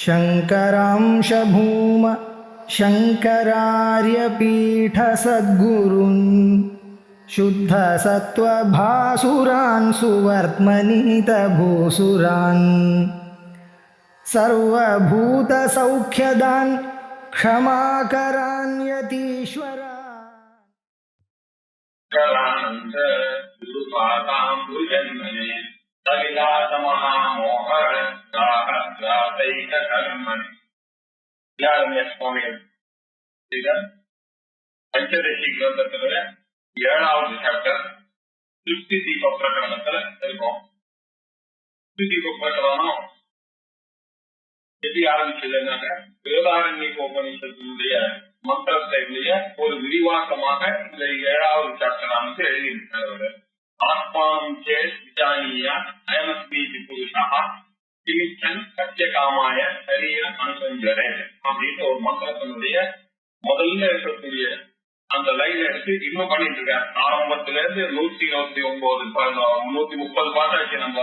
शङ्करांश भूम शङ्करार्यपीठसद्गुरून् शुद्धसत्त्वभासुरान् सुवर्त्मनीतभूसुरान् सर्वभूतसौख्यदान् क्षमाकरान् यतीश्वरान् பஞ்சதசி கிரந்தத்துல 7வது சாப்டர் திருப்தி தீப பிரகரணத்துல இருக்கோம். திருப்தி தீப பிரகரணம் எப்படி ஆரம்பிச்சதுன்னாக்க வேதாரண்யோபனிஷத்தினுடைய மந்திரத்தினுடைய ஒரு விரிவாக்கமாக இந்த 7வது சாப்டர் அமைச்சு எழுதியிருக்கிறார். ஆத்மானம் சேத் விஜானியா அயமஸ்மீதி புருஷா கிமிச்சன் சத்தியகாமாய சரீர அனுசஞ்சரே அப்படின்னு ஒரு மந்திரத்தினுடைய முதல்ல இருக்கக்கூடிய அந்த லைன் எடுத்து இன்னும் பண்ணிட்டு இருக்காரு. ஆரம்பத்துல இருந்து 129 130 பாட்டாச்சு நம்ம.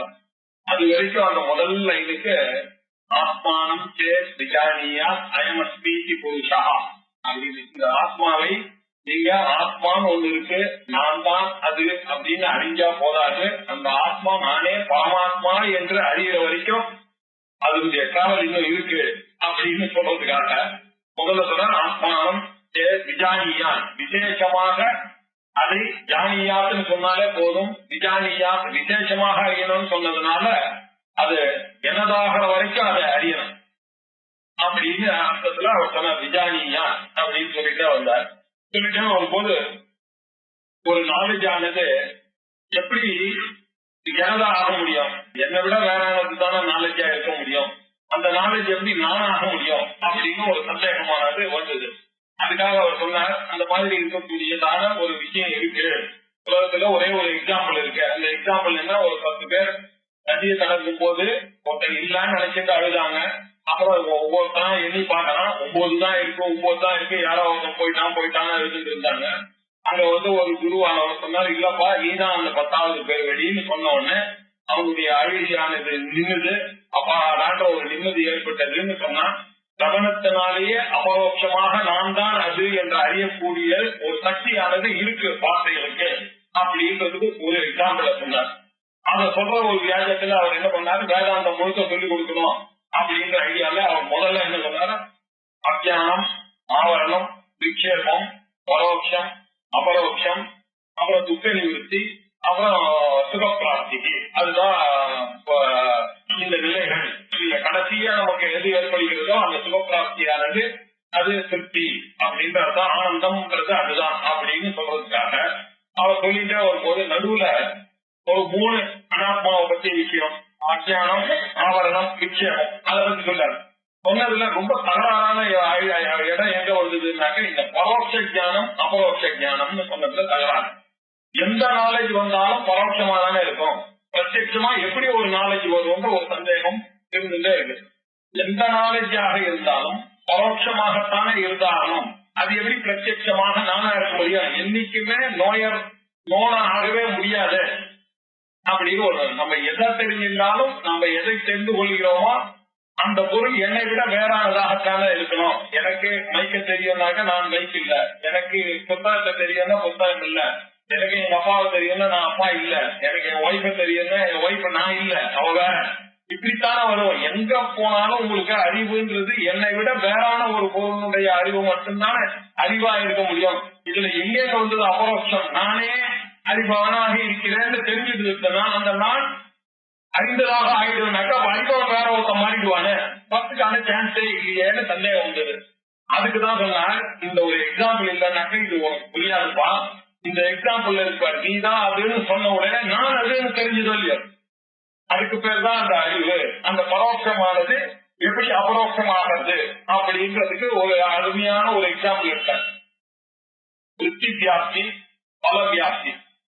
அது வரைக்கும் அந்த முதல் லைனுக்கு ஆத்மானம் சேத் விஜானியா அயமஸ்மீதி புருஷா அப்படின்னு இந்த ஆத்மாவை நீங்க ஆத்மான்னு ஒண்ணு இருக்கு, நான் தான் அது அப்படின்னு அறிஞ்சா போதாது. அந்த ஆத்மா நானே பரமாத்மா என்று அறிகிற வரைக்கும் அதனுடைய டிராவல் இன்னும் இருக்கு அப்படின்னு சொல்றதுக்காக முதல்ல சொல்ற ஆத்மானம் விஜானியான் விசேஷமாக அதை ஜானியாத்துன்னு சொன்னாலே போதும். விஜானியாத் விசேஷமாக அறியணும்னு சொன்னதுனால அது என்னதாகிற வரைக்கும் அதை அறியணும் அப்படின்னு அர்த்தத்துல அவர் சொன்ன விஜானியான் அப்படின்னு சொல்லிட்டே வந்தார். சொல்லிட்டே வரும்போது ஒரு நாலேஜ் ஆனது எப்படி எனதா ஆக முடியும், என்னை விட வேறானது தானே நாலேஜா இருக்க முடியும், அந்த நாலேஜ் எப்படி நான் ஆக முடியும் அப்படின்னு ஒரு சந்தேகமானது வந்தது. அதுக்காக அவர் சொன்னார், அந்த மாதிரி இருக்கக்கூடியதான ஒரு விஷயம் இருக்கு உலகத்துல. ஒரே ஒரு எக்ஸாம்பிள் இருக்கு. அந்த எக்ஸாம்பிள் என்ன, ஒரு 10 பேர் நதியை கடக்கும் போது ஒருத்தர் இல்லன்னு நினைச்சிட்டு அழுதாங்க. அப்புறம் ஒவ்வொருத்தனா எண்ணி பார்க்கலாம், 9 தான் இருக்கு 9 தான் இருக்கு, யாரோ ஒருத்தன் போயிட்டான்னு எழுதிட்டு இருந்தாங்க. அங்க ஒரு குருவானவர் சொன்னார், இல்லப்பா நீதான் அந்த 10வது பேர் வெளின்னு சொன்ன உடனே அவங்களுடைய அழுகியானது நின்னுது. அப்பாடான்ற ஒரு நிம்மதி ஏற்பட்டதுன்னு சொன்னா, கவனத்தினாலேயே அபரோட்சமாக நான் தான் அது என்று அறியக்கூடிய ஒரு சக்தியானது இருக்கு வார்த்தைகளுக்கு அப்படின்றதுக்கு ஒரு எக்ஸாம்பிள சொன்னார். அதை சொல்ற ஒரு வியாஜத்துல அவர் என்ன பண்ணாரு, வேதாந்தம் முழுக்க சொல்லிக் கொடுக்கணும் அப்படின்ற ஐடியால அவர் முதல்ல என்ன சொன்னாரு, அஜ்ஞானம், ஆவரணம், விக்ஷேபம், பரோட்சம், அபரோட்சம், அப்புறம் துக்க நிவர்த்தி, அப்புறம் சுகப்பிராப்திக்கு, அதுதான் இந்த நிலைகள். கடைசியா நமக்கு எது ஏற்படுகிறதோ அந்த சுகப்பிராப்தியானது அது திருப்தி அப்படின்றது, ஆனந்தம்ன்றது அதுதான் அப்படின்னு சொல்றதுக்காக அவர் சொல்லிட்டே வரும்போது நடுவுல ஒரு 3 அனாத்மாவை பற்றிய விஷயம், அஜ்ஞானம், ஆவரணம், விக்ஷேபம், அதை பத்தி சொல்லாரு. சொன்னதுல ரொம்ப தகராறான இடம் எங்க வந்ததுன்னாக்க இந்த பரோட்ச ஜானம் அபரோட்ச ஜானம்னு சொன்னதுல தகராறு. எந்த நாலேஜ் வந்தாலும் பரோட்சமா தானே இருக்கும், பிரத்யட்சமா எப்படி ஒரு நாலேஜ் வரும்ன்ற ஒரு சந்தேகம் இருந்துட்டே இருக்கு. எந்த நாலேஜாக இருந்தாலும் பரோட்சமாகத்தானே இருந்தாலும் அது எப்படி பிரத்யட்சமாக நானா இருக்க முடியும், என்னைக்குமே நோனா ஆகவே முடியாது அப்படின்னு ஒரு, நம்ம எதை தெரிஞ்சிருந்தாலும் நம்ம எதை தெரிந்து கொள்கிறோமோ அந்த பொருள் என்னை விட வேறானதாகத்தானே இருக்கணும். எனக்கு மைக்க தெரியும்னாக்க நான் மைக் இல்ல, எனக்கு புத்தகத்தை தெரியும்னா புத்தகம் இல்ல, எனக்கு எங்க அப்பாவை தெரியும்னா நான் அப்பா இல்ல, எனக்கு என் ஒய்ஃப தெரியும்னா என் ஒய்ஃப நான் இல்ல, அவங்க இப்படித்தானே வரும். எங்க போனாலும் உங்களுக்கு அறிவுன்றது என்னை விட வேறான ஒரு பொருளுடைய அறிவு மட்டும்தானே அறிவா இருக்க முடியும். இதுல எங்கே வந்தது அபரோட்சம், நானே அறிவானாக இருக்கிறேன்னு தெரிஞ்சுட்டு இருக்கா அந்த நான் அறிந்ததாக ஆயிடுனாக்கா அறிவம் வேற ஒருத்த மாறிடுவானே, பத்துக்கான சான்ஸே இல்லையேன்னு சந்தேகம் வந்தது. அதுக்குதான் சொன்னார், இந்த ஒரு எக்ஸாம்பிள் இல்லைன்னாக்க இது உனக்கு புரியாதுப்பா, இந்த எக்ஸாம்பிள் இருப்பார் நீதான் அதுன்னு சொன்ன உடனே நான் அதுன்னு தெரிஞ்சதோ இல்லையோ, அதுக்கு பேர் தான் அந்த அறிவு. அந்த பரோட்சமானது எப்படி அபரோட்சமாகிறது அப்படின்றதுக்கு ஒரு அருமையான ஒரு எக்ஸாம்பிள் இருக்கார். விருத்தி வியாப்தி, பல வியாப்தி,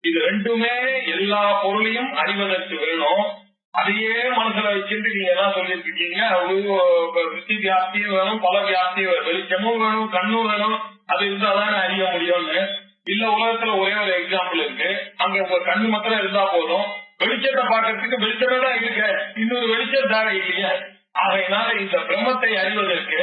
இது ரெண்டுமே எல்லா பொருளையும் அறிவதற்கு வேணும். அதையே மனசுல வச்சுட்டு நீங்க என்ன சொல்லிருக்கீங்க, விருத்தி வியாப்தியும் வேணும், பல வியாப்தியும் வேணும், வெளிச்சமும் வேணும், கண்ணும் வேணும், அது இருந்தாதானே அறிய முடியும்னு. இல்ல உலகத்துல ஒரே ஒரு எக்ஸாம்பிள் இருக்கு, அங்க ஒரு கண்ணு மாத்திரம் இருந்தா போதும், வெளிச்சத்தை பாக்கிறதுக்கு வெளிச்சமே தான் இருக்கு, இன்னொரு வெளிச்சம் தேவை இல்லையா. ஆகையினால இந்த பிரம்மத்தை அறிவதற்கு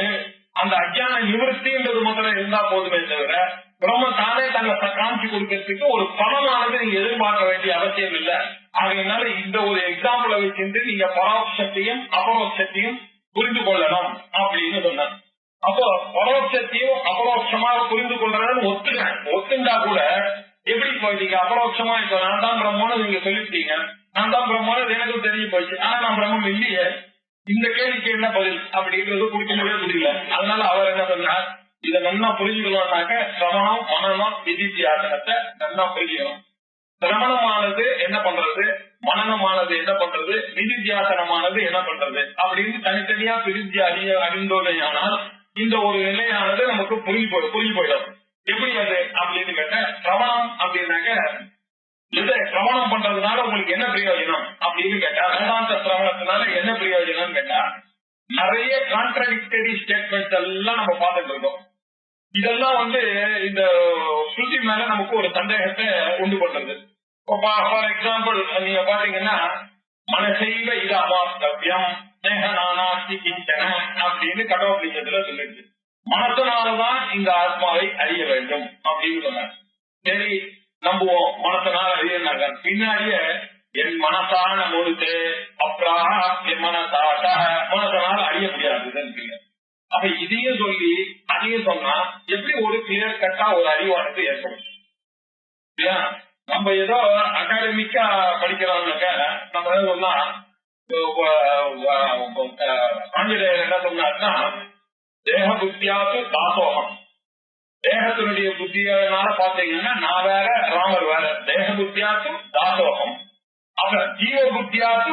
அந்த அஜ்ஞான நிவர்த்தின்றது முதல்ல இருந்தா போதுமே தவிர பிரம்ம தானே தன்னை காமிச்சு கொடுக்கறதுக்கு ஒரு பலமானது நீங்க எதிர்பார்க்க வேண்டிய அவசியம் இல்லை. ஆகையினால இந்த ஒரு எக்ஸாம்பிளை வச்சுட்டு நீங்க பரோட்சத்தையும் அபரோட்சத்தையும் புரிந்து கொள்ளணும் அப்படின்னு சொன்னார். அப்போ பரோட்சத்தையும் அபரோட்சமாக புரிந்து கொள்றதுன்னு ஒத்துண்டா கூட எப்படி போயிட்டீங்க அபரோட்சமா இப்ப நான் தான் பிரம்மன்னு நீங்க சொல்லிட்டீங்க, நான் தான் பிரம்மன்னு எனக்கும் தெரிஞ்சு போச்சு, ஆனா நான் பிரம்மம் இல்லையே, இந்த கேள்விக்கு என்ன பதில் அப்படின்றது குடிக்கவே முடியல. அதனால அவர் என்ன சொன்னார், இதை நல்லா புரிஞ்சுக்கணும்னாக்க சிரவணம் மனனம் விதித்தியாசனத்தை நல்லா புரிஞ்சுக்கணும். சிரவணமானது என்ன பண்றது, மனநமானது என்ன பண்றது, விதித்தியாசனமானது என்ன பண்றது அப்படின்னு தனித்தனியா பிரிஞ்சு அறிந்தோடையானால் இந்த ஒரு நிலையானது நமக்கு புரிஞ்சு போயிடும். எப்படி அது அப்படின்னு கேட்ட, சிரவணம் அப்படின்னாக்க இதை சிரவணம் பண்றதுனால உங்களுக்கு என்ன பிரயோஜனம் அப்படின்னு கேட்டா, வேதாந்த சிரவணத்தினால என்ன பிரயோஜனம் கேட்டா, நிறைய கான்ட்ராடிக்டரி ஸ்டேட்மெண்ட்ஸ் எல்லாம் நம்ம பார்த்துட்டு இருக்கோம். இதெல்லாம் இந்த ஸ்ருதி மேல நமக்கு ஒரு சந்தேகத்தை உண்டு பண்றது. ஃபார் எக்ஸாம்பிள் நீங்க பாத்தீங்கன்னா, மனசைவ இது அவாஸ்தவ்யம் நேகநானாஸ்தி கிஞ்சன அப்படின்னு கடவுளிங்கத்துல சொல்லிருக்கு. மனசனாலதான் இந்த ஆத்மாவை அறிய வேண்டும் அப்படின்னு சொன்னாங்க. சரி நம்புவோம், மனசனால் அறியனாங்க. பின்னாடியே என் மனசான பொழுது அப்புறம் மனசனால அறிய முடியாது. அப்ப இதையும் சொல்லி அதையும் சொன்னா எப்படி ஒரு கிளியர் கட்டா ஒரு அறிவானது ஏற்படும் இல்லையா? நம்ம ஏதோ அகாடமிக்கா படிக்கிறோம்னாக்க நம்ம சொன்னா ஆஞ்சநேயர் என்ன சொன்னாருன்னா, தேக புத்தியாத்து தாசோகம், தேகத்தினுடைய புத்தியால பாத்தீங்கன்னா நான் வேற ராமர் வேற, தேக புத்தியாத்து தாசோகம், அப்புறம் ஜீவ புத்தியாத்து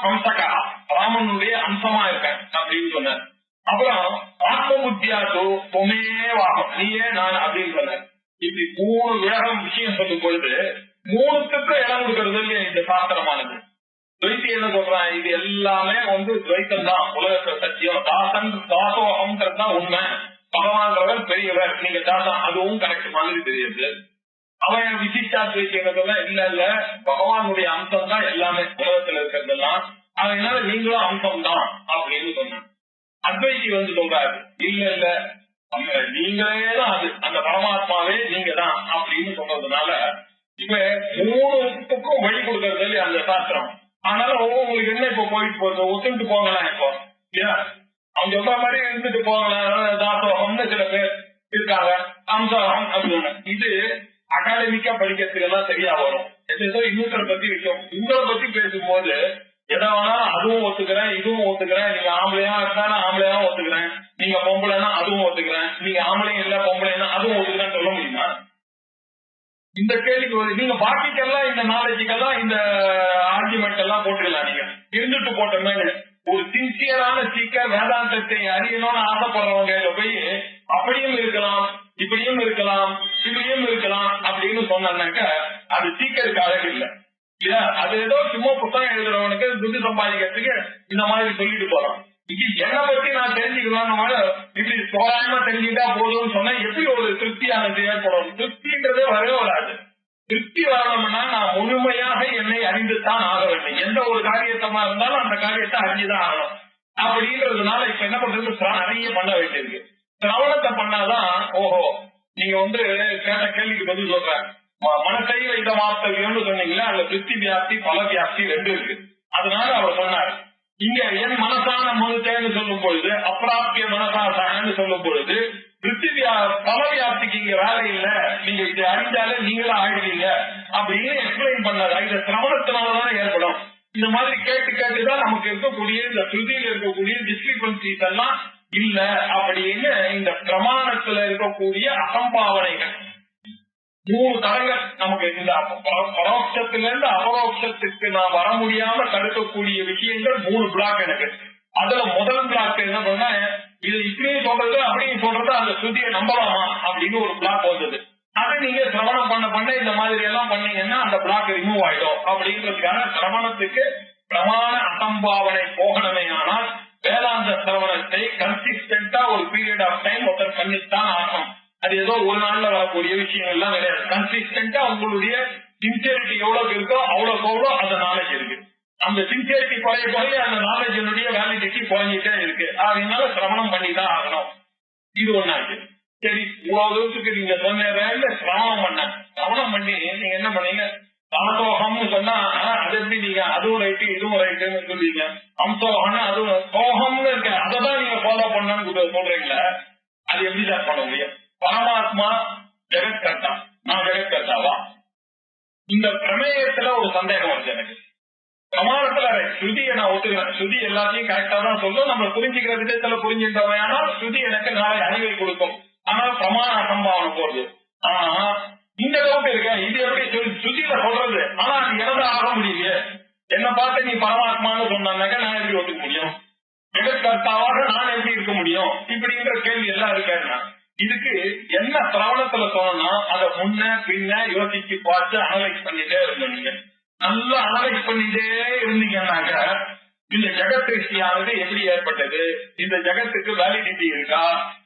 அம்சகா ராமனுடைய அம்சமா இருக்கேன் அப்படின்னு சொன்னார். அப்புறம் ஆத்ம புத்தியாத்து பொமேவாகும் நீயே நான் அப்படின்னு சொன்னார். இப்படி 3 விலகம் விஷயம் சொல்லும் பொழுது 3த்துக்கும் இடம் கொடுக்கறது இல்லையா இந்த சாஸ்திரமானது. துவைத்தி என்ன சொல்றான், இது எல்லாமே துவைத்தம் தான், உலகத்தை சத்தியம், தாசோகம்ன்றது தான் உண்மை, பகவான்றவர் பெரியவர், நீங்க தாசம், அதுவும் கரெக்ட் மாதிரி தெரியுது. அவன் விசிஷ்டாத்வைத்தியம் இல்ல பகவானுடைய அம்சம் தான் எல்லாமே உலகத்துல இருக்கிறதெல்லாம், அதனால நீங்களும் அம்சம் தான் அப்படின்னு சொன்னான். அத்வைத்தி சொல்றாரு, இல்ல நீங்களேதான் அது, அந்த பரமாத்மாவே நீங்க தான் அப்படின்னு சொல்றதுனால இப்ப 3த்துக்கும் வழி கொடுக்கறது இல்லையா அந்த சாஸ்திரம். அதனால உங்களுக்கு என்ன இப்ப போயிட்டு போகுது, ஒத்துட்டு போங்கலாம் இப்போ இல்லையா, அவங்க சொல்ற மாதிரி இருந்துட்டு போங்கலாம். தாசோகம்னு சில பேர் இருக்காங்க, அம்சோகம் அப்படின்னு. இது அகாடமிக்கா படிக்கிறதுக்கு எல்லாம் சரியா வரும். இன்னொருத்தரை பத்தி விஷயம், உங்களை பத்தி பேசும்போது எதை வேணாலும் அதுவும் ஒத்துக்கிறேன் இதுவும் ஒத்துக்கிறேன், நீங்க ஆம்பளையா இருந்தாலும் ஆம்பளையா ஒத்துக்கிறேன், நீங்க பொம்பளைனா அதுவும் ஒத்துக்கிறேன், நீங்க ஆம்பளையும் இல்ல பொம்பளைனா அதுவும் ஒத்துக்கிறேன்னு சொல்ல முடியுமா? இந்த கேள்விக்கு நீங்க பாக்கிக்கெல்லாம் இந்த நாலேஜுக்கெல்லாம் இந்த ஆர்குமெண்ட் எல்லாம் போட்டுக்கலாம். நீங்க இருந்துட்டு போட்டோமே ஒரு சின்சியரான சீக்கர் வேதாந்தத்தை அறியணும்னு ஆசைப்படுறவங்க போய் அப்படியும் இருக்கலாம் இப்படியும் இருக்கலாம் இப்படியும் இருக்கலாம் அப்படின்னு சொன்னாக்க அது சீக்கருக்கு அழகு இல்லை இல்லையா? அது ஏதோ சும்மா புத்தகம் எழுதுறவனுக்கு துட்டு சம்பாதிக்கிறதுக்கு இந்த மாதிரி சொல்லிட்டு போறான். என்னை பத்தி நான் தெரிஞ்சுக்கலாம், இப்படி தோராயமா தெரிஞ்சுக்கிட்டா போதும்னு சொன்னா எப்படி ஒரு திருப்தியானது ஏற்படும்? திருப்தின்றதே வரவே வராது. திருப்தி வரணும்னா நான் முழுமையாக என்னை அறிந்துதான் ஆக வேண்டும். எந்த ஒரு காரியத்தமா இருந்தாலும் அந்த காரியத்தை அறிஞ்சுதான் ஆகணும். அப்படின்றதுனால இப்ப என்ன பண்றது, நிறைய பண்ண வேண்டியிருக்கு. சிரவணத்தை பண்ணாதான் ஓஹோ நீங்க கேட்ட கேள்விக்கு பதில் சொல்றேன். மனசை வைத்த வார்த்தைன்னு சொன்னீங்களா, அதுல திருப்தி வியாப்தி பல வியாப்தி 2 இருக்கு. அதனால அவர் சொன்னார், இங்க என் மனசான முழுத்தேன்னு சொல்லும் பொழுது அப்பிராப்பிய மனசாசான்னு சொல்லும் பொழுது திருப்தி பல வியாப்திக்கு இங்க வேலை இல்ல, நீங்க இதை அறிஞ்சாலே நீங்களும் ஆயிடுவீங்க அப்படின்னு எக்ஸ்பிளைன் பண்ணாரு. இந்த சிரவணத்தினாலதான் ஏற்படும். இந்த மாதிரி கேட்டு கேட்டுதான் நமக்கு இருக்கக்கூடிய இந்த ஸ்ருதியில இருக்கக்கூடிய டிஸ்கிரிபன்சிஸ் எல்லாம் இல்ல அப்படின்னு இந்த பிரமாணத்துல இருக்கக்கூடிய அசம்பாவனைகள் 3 தடங்கள் நமக்கு இந்த பரோட்சத்திலிருந்து அபரோட்சத்துக்கு நான் வர முடியாம தடுக்கக்கூடிய விஷயங்கள் 3 பிளாக் எனக்கு. அதுல முதல் பிளாக் என்ன பண்ண, இது இப்படியும் சொல்றது அப்படியும் சொல்றது அந்த ஸ்ருதியை நம்பலாமா அப்படின்னு ஒரு பிளாக் வந்தது. அதை நீங்க சிரவணம் பண்ண இந்த மாதிரி எல்லாம் பண்ணீங்கன்னா அந்த பிளாக் ரிமூவ் ஆயிடும். அப்படின்றதுக்கான சிரவணத்துக்கு பிரமாண அசம்பாவனை போகணுமே. ஆனால் வேதாந்த சிரவணத்தை கன்சிஸ்டன்டா ஒரு பீரியட் ஆஃப் டைம் ஒருத்தர் பண்ணித்தான் ஆகும். அது ஏதோ ஒரு நாள்ல வரக்கூடிய விஷயங்கள் எல்லாம் கிடையாது. கன்சிஸ்டன்டா உங்களுடைய சின்சியரிட்டி எவ்வளவு இருக்கோ அவ்வளவுக்கு அவ்வளோ அந்த நாலேஜ் இருக்கு. அந்த சின்சியரிட்டி குறைய அந்த நாலேஜினுடைய வேலிடிட்டி குறைஞ்சிட்டே இருக்கு. அதனால சிரவணம் பண்ணிதான் ஆகணும். இது ஒண்ணாச்சு. சரி, இவ்வளவு தூரத்துக்கு நீங்க சொன்ன சிரவணம் பண்ணி நீங்க என்ன பண்ணீங்க, தாசோகம்னு சொன்னா அது எப்படி நீங்க அதுவும் ரைட்டு இதுவும் ரைட்டுன்னு சொல்லுவீங்க, அம்சோகம்னு அதுவும் சோகம்னு இருக்க அதான் நீங்க ஃபாலோ பண்ணணும்னு சொல்றீங்களா? அது எப்படி சார் பண்ண முடியும்? பரமாத்மா ஜெகத்கர்த்தா, நான் ஜெகத்கர்த்தாவா? இந்த பிரமேயத்துல ஒரு சந்தேகம் வருது எனக்கு. பிரமாணத்துல ஸ்ருதியை நான் ஒத்துக்கிறேன், ஸ்ருதி எல்லாத்தையும் கரெக்டா தான் சொல்லும், நம்ம புரிஞ்சுக்கிற விதத்துல புரிஞ்சுட்டோம்னா ஸ்ருதி எனக்கு நாளை அறிவை கொடுக்கும். ஆனால் பிரமாண அசம்பாவனை போறது. ஆனா இந்த டவுட் இருக்க, இது எப்படி ஸ்ருதியில சொல்றது, ஆனா அது எனது ஆக முடியல. என்ன பார்த்து நீ பரமாத்மான்னு சொன்னாக்க நான் எப்படி ஒத்துக்க முடியும்? ஜெகத்கர்த்தாவாக நான் எப்படி இருக்க முடியும்? இப்படிங்கிற கேள்வி எல்லாம் இருக்கா? இதுக்கு என்ன சிரவணத்துல சொல்லணும்னா அதை முன்ன பின்ன யோசிச்சு பார்த்து அனலைஸ் பண்ணிட்டே இருந்தோம். நீங்க நல்லா அனலைஸ் பண்ணிட்டே இருந்தீங்கன்னாக்க இந்த ஜெகத் சிருஷ்டியானது எப்படி ஏற்பட்டது, இந்த ஜெகத்துக்கு வேலிடிட்டி இருக்கா,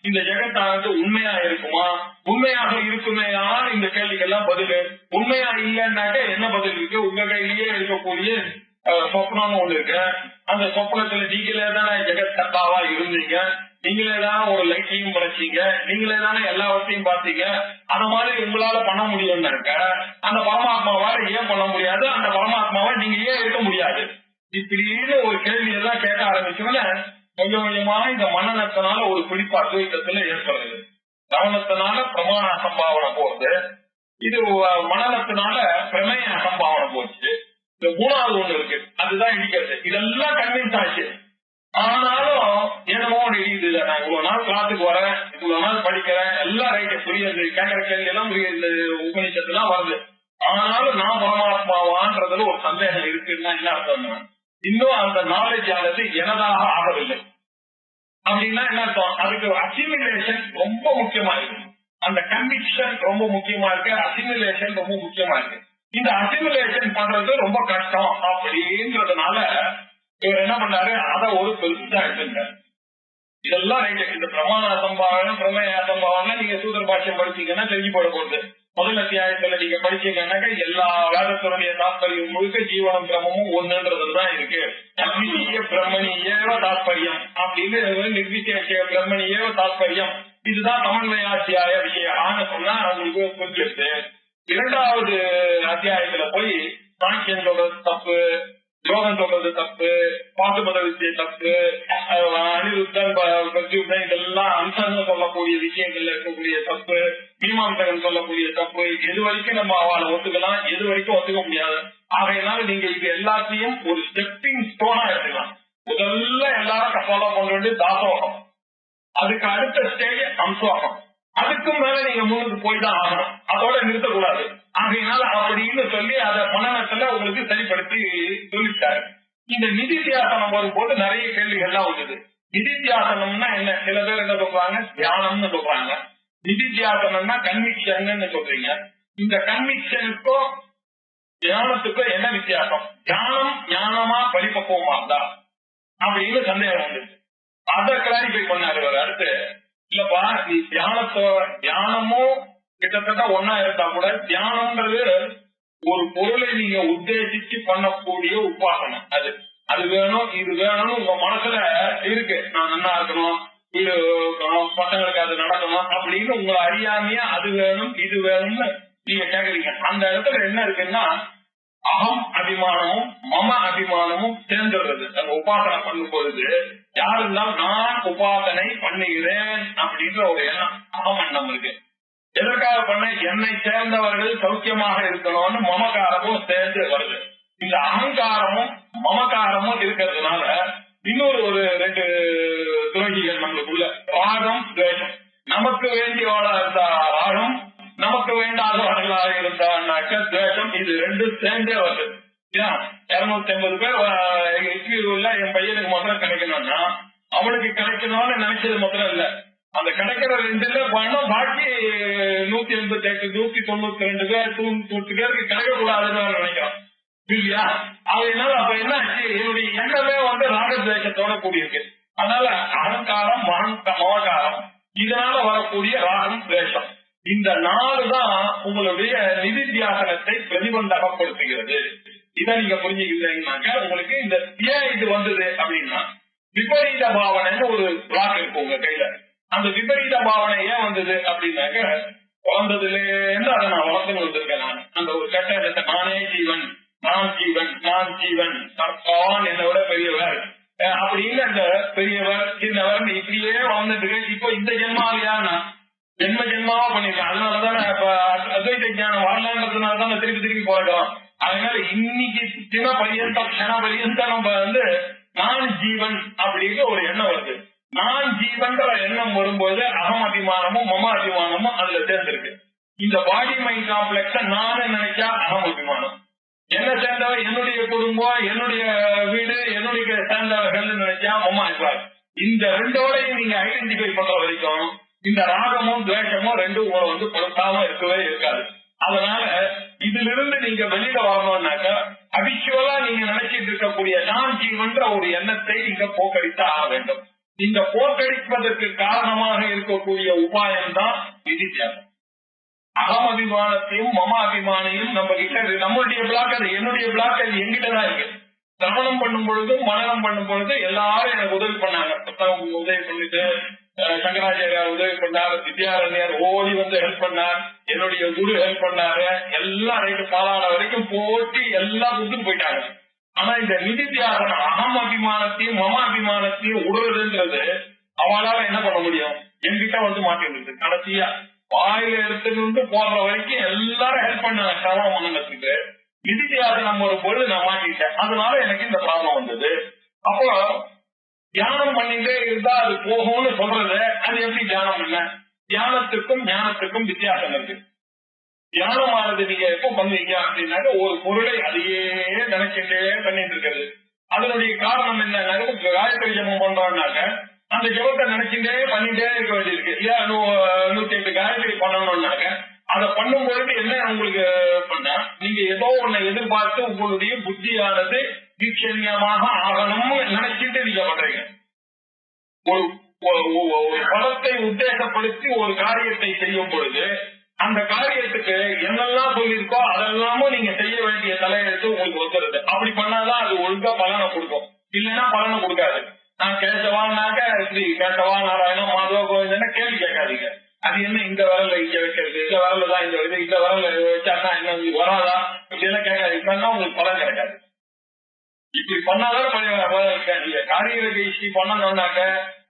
இந்த ஜெகத்தானது உண்மையா இருக்குமா, உண்மையாக இருக்குமேயான் இந்த கேள்விக்கெல்லாம் பதில். உண்மையா இல்லைன்னாக்க என்ன பதில் இருக்கு? உங்க கையிலேயே இருக்கக்கூடிய சொப்னம்னு ஒண்ணு இருக்கு. அந்த சொப்னத்துல நீங்களே தானே ஜெகத் கர்த்தாவா இருந்தீங்க, நீங்களே தானே ஒரு லைட்டையும் படைச்சீங்க, நீங்களே தானே எல்லாவற்றையும் பார்த்தீங்க. அந்த மாதிரி உங்களால பண்ண முடியும்னாக்க அந்த பரமாத்மாவால ஏன் பண்ண முடியாது? அந்த பரமாத்மாவை நீங்க ஏன் இருக்க முடியாது? இப்படின்னு ஒரு கேள்வி எல்லாம் கேட்க ஆரம்பிச்சோம்னா கொஞ்சம் கொஞ்சமா இந்த மன்னனத்தினால ஒரு பிடிப்பு அத்வைத்தத்துல ஏற்படுது. கவனத்தினால பிரமாண அசம்பாவனை போகுது, இது மனநத்தினால பிரமேய அசம்பாவனை போச்சு. இந்த மூணாவது ஒண்ணு இருக்கு, அதுதான் இடிக்கிறது. இதெல்லாம் கன்வின்ஸ் ஆச்சு. ஆனாலும் என்னமோ இடிக்குது இல்லை. நான் இவ்வளவு நாள் கிளாஸுக்கு வரேன், இவ்வளவு நாள் படிக்கிறேன், எல்லாம் ரைட்டு புரியுது, கேட்கிற கேள்வி எல்லாம் புரியுது, உபநிஷத்துலாம் வருது. ஆனாலும் நான் பரமாத்மாவான்றதுல ஒரு சந்தேகம் இருக்குன்னா என்ன அர்த்தம்? இன்னும் அந்த நாலேஜ் ஆனது எனதாக ஆகவில்லை அப்படின்னா என்ன அர்த்தம்? அதுக்கு அசிமிலேஷன் ரொம்ப முக்கியமா இருக்கு, அந்த கன்விக்ஷன் ரொம்ப முக்கியமா இருக்கு, அசிமிலேஷன் ரொம்ப முக்கியமா இருக்கு. இந்த அசிமிலேஷன் பண்றது ரொம்ப கஷ்டம் அப்படின்றதுனால இவர் என்ன பண்ணாரு, அதை ஒரு பெருசா எடுத்துட்டாரு. இதெல்லாம் ரைட்டு. இந்த பிரமாண அசம்பாவனை பிரமேய அசம்பாவனை நீங்க சூத்திர பாஷ்யம் படிச்சீங்கன்னா தெரிஞ்சு போட போகுது. முதல் அத்தியாயத்துல நீங்க படிச்சீங்கன்னாக்க எல்லா வேதத்தினுடைய தாத்பரியம் முழுக்க ஜீவனம் பிரமமும் ஒண்ணுன்றதுதான் இருக்கு. அத்விதீய பிரம்மணியேவ தாத்பரியம் அப்படின்னு நிர்விசேஷ பிரம்மணியேவ தாத்பரியம், இதுதான் சமன்வயாத்தியாய விஷயம்னு சொன்னா அவங்களுக்கு புரிஞ்சிருச்சு. இரண்டாவது அத்தியாயத்துல போய் சாங்கியம் சொல்றது தப்பு, யோகம் சொல்றது தப்பு, பாசுபத வித்தியை தப்பு, அனிருத்தன் பிரத்யுப்தன் இதெல்லாம் அம்சம்னு சொல்லக்கூடிய விஷயங்கள்ல இருக்கக்கூடிய தப்பு, மீமாம்சகன் சொல்லக்கூடிய தப்பு, எது வரைக்கும் நம்ம அவளை ஒத்துக்கலாம், எது வரைக்கும் ஒத்துக்க முடியாது. ஆகையினால நீங்க இது எல்லாத்தையும் ஒரு ஸ்டெப்பிங் ஸ்டோனா எடுத்துக்கலாம். முதல்ல எல்லாரும் ஃபாலோ பண்ண வேண்டியது தாசோகம், அதுக்கு அடுத்த ஸ்டேஜ் அம்சோகம், அதுக்கு மேல நீங்க முன்னுக்கு போய் தான் ஆகணும், அதோட நிறுத்தக்கூடாது. ஆகையினால அப்படின்னு சொல்லி அதை மனநத்துல உங்களுக்கு சரிப்படுத்தி சொல்லிட்டாரு. இந்த நிதித்தியாசனம் வரும்போது நிறைய கேள்விகள்லாம் வந்தது. நிதித்தியாசனம்னா என்ன? சில பேர் என்ன சொல்றாங்க, தியானம்னு சொல்றாங்க. நிதித்தியாசனம்னா கன்விக்ஷன் சொல்றீங்க. இந்த கன்விக்ஷனுக்கும் தியானத்துக்கும் என்ன வித்தியாசம்? தியானம் ஞானமா பரிபக்குவமா இருந்தா அப்படின்னு சந்தேகம் வந்தது. அதை கிளாரிஃபை பண்ணாரு ஒரு அடுத்து. இல்லப்பா, நீ தியானமும் கிட்டத்தட்ட ஒன்னா இருந்தா கூட தியானம்ன்றது ஒரு பொருளை நீங்க உத்தேசிச்சு பண்ணக்கூடிய உபாசனை. அது வேணும் இது வேணும்னு உங்க மனசுல இருக்கு, நான் நல்லா இருக்கணும், வீடு பசங்களுக்கு அது நடக்கணும் அப்படின்னு உங்களை அறியாமையா அது வேணும் இது வேணும்னு நீங்க கேக்குறீங்க. அந்த இடத்துல என்ன இருக்குன்னா அகம் அபிமானமும் மம அபிமானமும் சேர்ந்துடுறது. அந்த உபாசனை பண்ணும் பொழுது யாரு இருந்தாலும் நான் உபாசனை பண்ணுகிறேன் அப்படின்ற ஒரு எண்ணம், அகம் எண்ணம் இருக்கு. எதற்காக பண்ண? என்னை சேர்ந்தவர்கள் சௌக்கியமாக இருக்கணும்னு மமகாரமும் சேர்ந்து வருது. இந்த அகங்காரமும் மமகாரமும் இருக்கிறதுனால இன்னொரு ஒரு ரெண்டு துரோகிகள் நம்மளுக்குள்ள, ராகம் துவேஷம். நமக்கு வேண்டியவளா இருந்தா ராகம், நமக்கு வேண்டாதவர்களாக இருந்தான்னாக்க துவேஷம். இது ரெண்டும் சேர்ந்தே வருது. 250 பேர் இன்டர்வியூல என் பையனுக்கு முதல்ல கிடைக்கணும்னா அவனுக்கு கிடைக்கணும்னு நினைச்சது முதல்ல இல்ல, அந்த கிடைக்கிற 2 பணம் பாக்கி 188 192 பேர் 100 பேருக்கு கிடைக்க கூடாதுன்னு நினைக்கிறோம் இல்லையா? அதனால அப்ப என்ன ஆச்சு, என்னுடைய எண்ணமே ராகத்வேஷத்தோட கூடியிருக்கு. அதனால அகங்காரம் மமகாரம் இதனால வரக்கூடிய ராகம் துவேஷம், இந்த 4 தான் உங்களுடைய நிதித்தியாசனத்தை பிரதிபந்தகப்படுத்துகிறது. இத இதை நீங்க புரிஞ்சுக்கிட்டீங்கன்னாக்க உங்களுக்கு இந்த ஏன் இது வந்தது அப்படின்னா விபரீத பாவனைன்னு ஒரு பிளாக் இருக்கு உங்க கையில. அந்த விபரீத பாவனை ஏன் வந்தது அப்படின்னாக்க பிறந்ததுல இருந்து அதை நான் வளர்த்துன்னு வந்திருக்கேன். நான் அந்த ஒரு கட்ட இடத்தை நானே ஜீவன், நான் ஜீவன், நான் ஜீவன், நான் என்னை விட பெரியவர் அப்படின்னு அந்த பெரியவர் சின்னவர் இப்படியே வளர்ந்துட்டு இப்போ இந்த ஜென்மாவியா நான் ஜென்ம ஜென்மாவா பண்ணிருக்கேன். அதனாலதான் இப்ப அத்வைத ஞானம் வரலன்றதுனாலதான் திருப்பி திருப்பி போறோம். அதனால இன்னைக்கு சின்ன பரியந்தம் க்ஷண பரியந்தம் நம்ம வந்து நான் ஜீவன் அப்படிங்கிற ஒரு எண்ணம் வருது. நான் ஜீவன்ற எண்ணம் வரும்போது அகம் அபிமானமும் மம அபிமானமும் அதுல சேர்ந்திருக்கு. இந்த பாடி மைண்ட் காம்ப்ளெக்ஸ நானு நினைச்சா அகம் அபிமானம், என்ன சேர்ந்தவர் என்னுடைய குடும்பம், என்னுடைய வீடு, என்னுடைய சேர்ந்தவர்கள் நினைச்சா மம அபிமானம். இந்த ரெண்டோடையும் நீங்க ஐடென்டிஃபை பண்ற வரைக்கும் இந்த ராகமும் துவேஷமும் ரெண்டும் உங்களை வந்து பொருத்தாம இருக்கவே இருக்காது. அதனால இதுல இருந்து நீங்க வெளியில வரணும்னாக்க அபிஷுவலா நீங்க நினைச்சிட்டு இருக்கக்கூடிய நான் ஜீவன்ற ஒரு எண்ணத்தை நீங்க போக்கடித்து ஆக வேண்டும். இந்த போக்கடிப்பதற்கு காரணமாக இருக்கக்கூடிய உபாயம் தான் விதித்தியாசம். அகம் அபிமானத்தையும் மம அபிமானையும் நம்ம கிட்ட நம்மளுடைய பிளாக், அது என்னுடைய பிளாக், அது எங்கிட்டதான் இருக்கு. சிரவணம் பண்ணும் பொழுதும் மனனம் பண்ணும் பொழுது எல்லாரும் எனக்கு உதவி பண்ணாங்க. புத்தகம் உதவி பண்ணிட்டு சங்கராச்சாரியார் உதவி பண்ணார், வித்யாரண்யர் ஓடி வந்து ஹெல்ப் பண்ணார், என்னுடைய குரு ஹெல்ப் பண்ணாரு, எல்லாம் ரைட்டு பாலாட வரைக்கும் போட்டு எல்லாம் கொடுத்துட்டு போயிட்டாங்க. ஆனா இந்த நிதித்தியாசனம் அகம் அபிமானத்தையும் மம அபிமானத்தையும் உடுறதுன்றது அவளால என்ன பண்ண முடியும்? என்கிட்ட வந்து மாட்டிருக்கு. கடைசியா வாயில எடுத்துட்டு போடுற வரைக்கும் எல்லாரும் ஹெல்ப் பண்ணாங்க சரவண மன்னத்துக்கு. நிதித்தியாசனம் ஒரு பொழுது நான் மாட்டிட்டேன். அதனால எனக்கு இந்த ப்ராப்ளம் வந்தது. அப்போ தியானம் பண்ணிட்டே இருந்தா அது போகும்னு சொல்றது, அது எப்படி தியானம் பண்ண? தியானத்துக்கும் ஞானத்துக்கும் வித்தியாசம் இருக்கு. தியானமானது நீங்க எப்ப பண்ணுவீங்க அப்படின்னாக்க ஒரு பொருளை அதையே நினைச்சுட்டே பண்ணிட்டு இருக்கிறது. அதனுடைய காரணம் என்ன? காயத்ரி ஜபம் பண்றோம்னாக்க அந்த ஜபத்தை நினைச்சுட்டே பண்ணிட்டே இருக்க வேண்டியிருக்கு. இல்லையா 108 காயத்ரி பண்ணணும்னாக்க அதை பண்ணும் பொழுது என்ன உங்களுக்கு பண்ணா, நீங்க ஏதோ ஒண்ணு எதிர்பார்த்து உங்களுடைய புத்தியானது தீட்சண்யமாக ஆகணும்னு நினைச்சிட்டு நீங்க பண்றீங்க. ஒரு பலத்தை உத்தேசப்படுத்தி ஒரு காரியத்தை செய்யும் பொழுது அந்த காரியத்துக்கு என்னெல்லாம் சொல்லியிருக்கோ அதெல்லாமும் நீங்க செய்ய வேண்டிய தலையெழுத்து உங்களுக்கு வந்துருது. அப்படி பண்ணாதான் அது ஒழுங்கா பலனை கொடுக்கும், இல்லைன்னா பலனை கொடுக்காது. நான் கேசவான்னாக்க இப்படி கேசவா நாராயணம் மாதவ கோவிந்தன்னு கேள்வி கேட்காதீங்க. அது என்ன இந்த விரல இங்க வைக்கிறது, இந்த விரல தான் இந்த விரல வச்சாதான் என்ன உங்களுக்கு வராதா இப்படியெல்லாம் கேட்காது. இப்ப உங்களுக்கு பலன் கிடைக்காது. இப்படி பண்ணாதான் நீங்க காரியத்தை இஷ்டி பண்ணணும்னாக்க